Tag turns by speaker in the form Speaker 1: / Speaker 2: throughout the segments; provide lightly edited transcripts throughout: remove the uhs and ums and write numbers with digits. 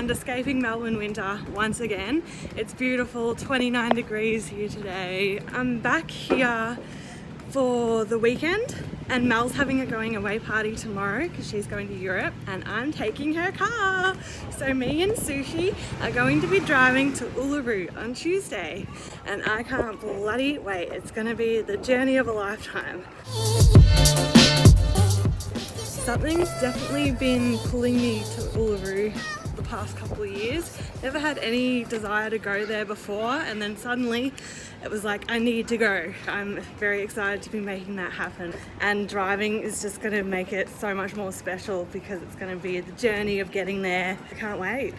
Speaker 1: and escaping Melbourne winter once again. It's beautiful, 29 degrees here today. I'm back here for the weekend and Mel's having a going away party tomorrow because she's going to Europe and I'm taking her car. So me and Sushi are going to be driving to Uluru on Tuesday and I can't bloody wait. It's going to be the journey of a lifetime. Something's definitely been pulling me to Uluru the past couple of years. Never had any desire to go there before and then suddenly it was like I need to go. I'm very excited to be making that happen and driving is just going to make it so much more special because it's going to be the journey of getting there. I can't wait.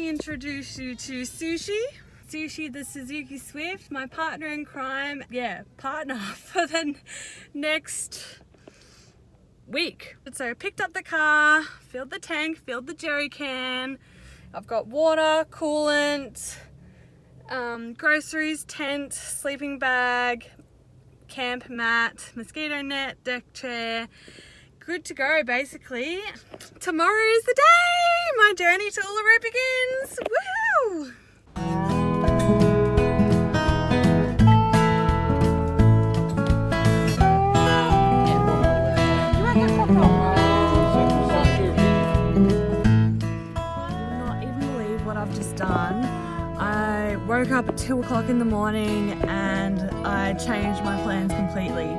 Speaker 1: Introduce you to Sushi. Sushi the Suzuki Swift, my partner in crime. Yeah, partner for the next week. So I picked up the car, filled the tank, filled the jerry can. I've got water, coolant, groceries, tent, sleeping bag, camp mat, mosquito net, deck chair. Good to go basically. Tomorrow is the day! My journey to Uluru begins! Woohoo! Not even believe what I've just done. I woke up at 2 o'clock in the morning and I changed my plans completely.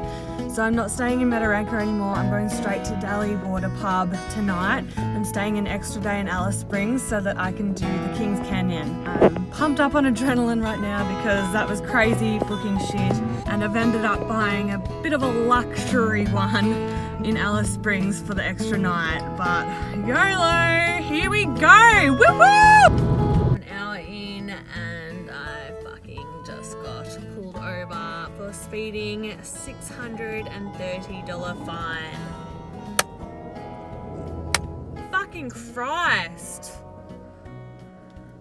Speaker 1: So I'm not staying in Mataranka anymore, I'm going straight to Daly Water Pub tonight. I'm staying an extra day in Alice Springs so that I can do the Kings Canyon. I'm pumped up on adrenaline right now because that was crazy booking shit and I've ended up buying a bit of a luxury one in Alice Springs for the extra night. But YOLO, here we go, woo woo! An hour in and I fucking just got pulled over for speeding, $630 fine. Fucking Christ.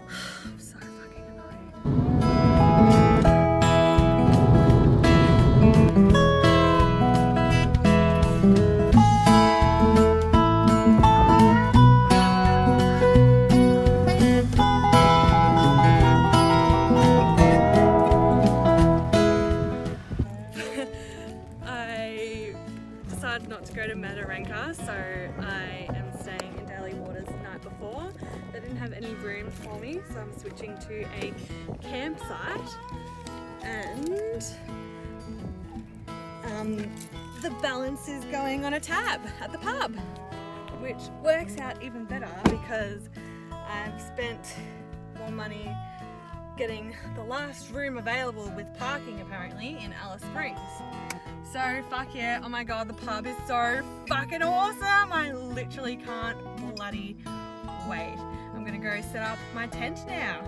Speaker 1: I'm so fucking annoyed. Not to go to Mataranka, so I am staying in Daly Waters the night before. They didn't have any rooms for me, so I'm switching to a campsite and the balance is going on a tab at the pub, which works out even better because I've spent more money getting the last room available with parking apparently in Alice Springs. So fuck yeah, oh my god, the pub is so fucking awesome. I literally can't bloody wait. I'm gonna go set up my tent now.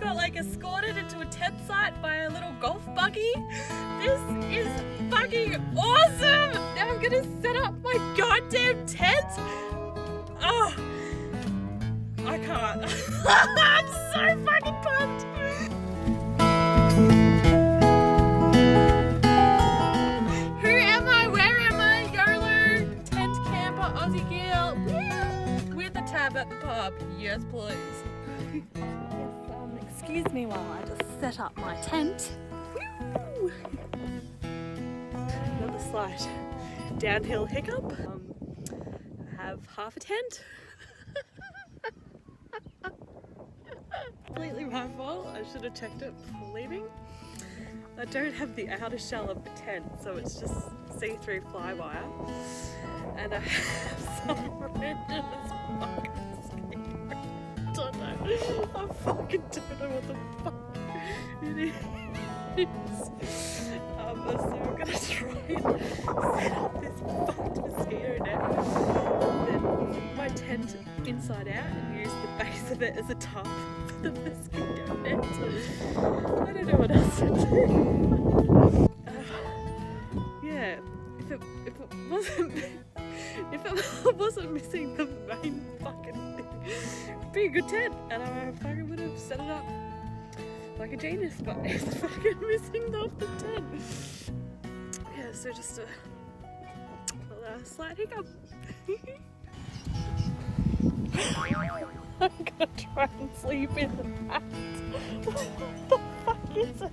Speaker 1: Got like escorted into a tent site by a little golf buggy. This is fucking awesome! Now I'm gonna set up my goddamn tent. Oh, I can't. I'm so fucking pumped. Who am I? Where am I? YOLO, tent camper, Aussie girl. Woo! With a tab at the pub. Yes, please. Excuse me while I just set up my tent. Woo! Another slight downhill hiccup. I have half a tent. Completely my fault. I should have checked it before leaving. I don't have the outer shell of the tent, so it's just see-through fly wire. And I have some random fucking I fucking don't know what the fuck it is. So I'm gonna try and set up this fucked mosquito net, then my tent inside out and use the base of it as a top for the mosquito net. I don't know what else to do. Yeah, if it wasn't missing the main fucking thing, it'd be a good tent, and I fucking would have set it up like a genius, but it's fucking missing off the tent. Yeah, so just a slight hiccup. I'm gonna try and sleep in the hat. What the fuck is it?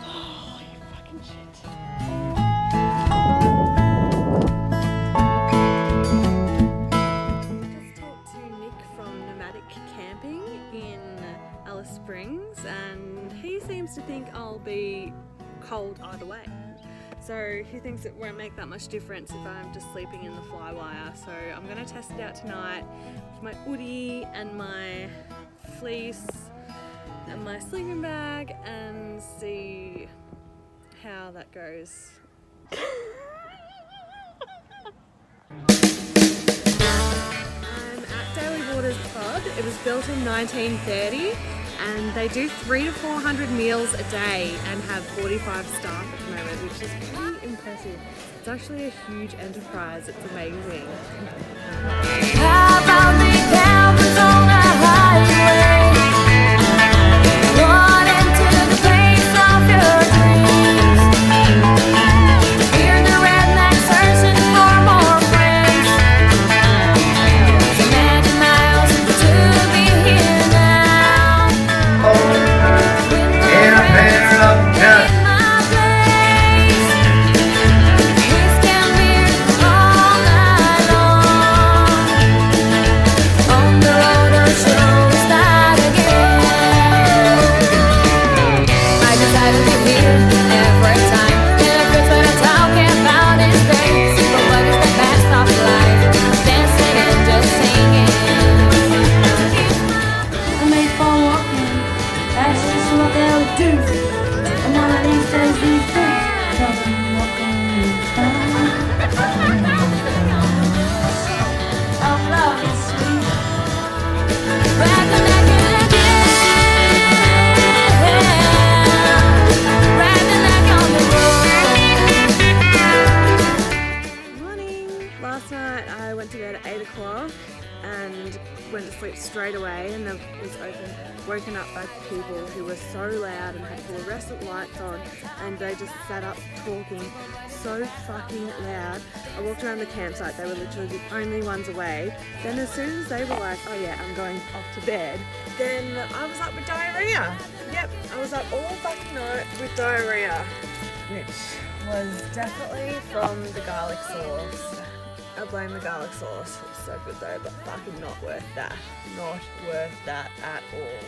Speaker 1: Holy fucking shit. Springs, and he seems to think I'll be cold either way. So he thinks it won't make that much difference if I'm just sleeping in the fly wire. So I'm going to test it out tonight with my hoodie and my fleece and my sleeping bag and see how that goes. I'm at Daly pub. It was built in 1930. And they do 300 to 400 meals a day and have 45 staff at the moment, which is pretty impressive. It's actually a huge enterprise. It's amazing. How about the cabins on the highway? Run into the place of your dreams. Hear the rednecks searching for more friends. So many miles to be here now. Went to sleep straight away, and then was woken up by people who were so loud and had fluorescent lights on, and they just sat up talking so fucking loud. I walked around the campsite, they were literally the only ones away. Then as soon as they were like, oh yeah, I'm going off to bed, then I was up with diarrhea. Yep, I was up all fucking night with diarrhea, which was definitely from the garlic sauce. I blame the garlic sauce. It was so good though, but fucking not worth that. Not worth that at all.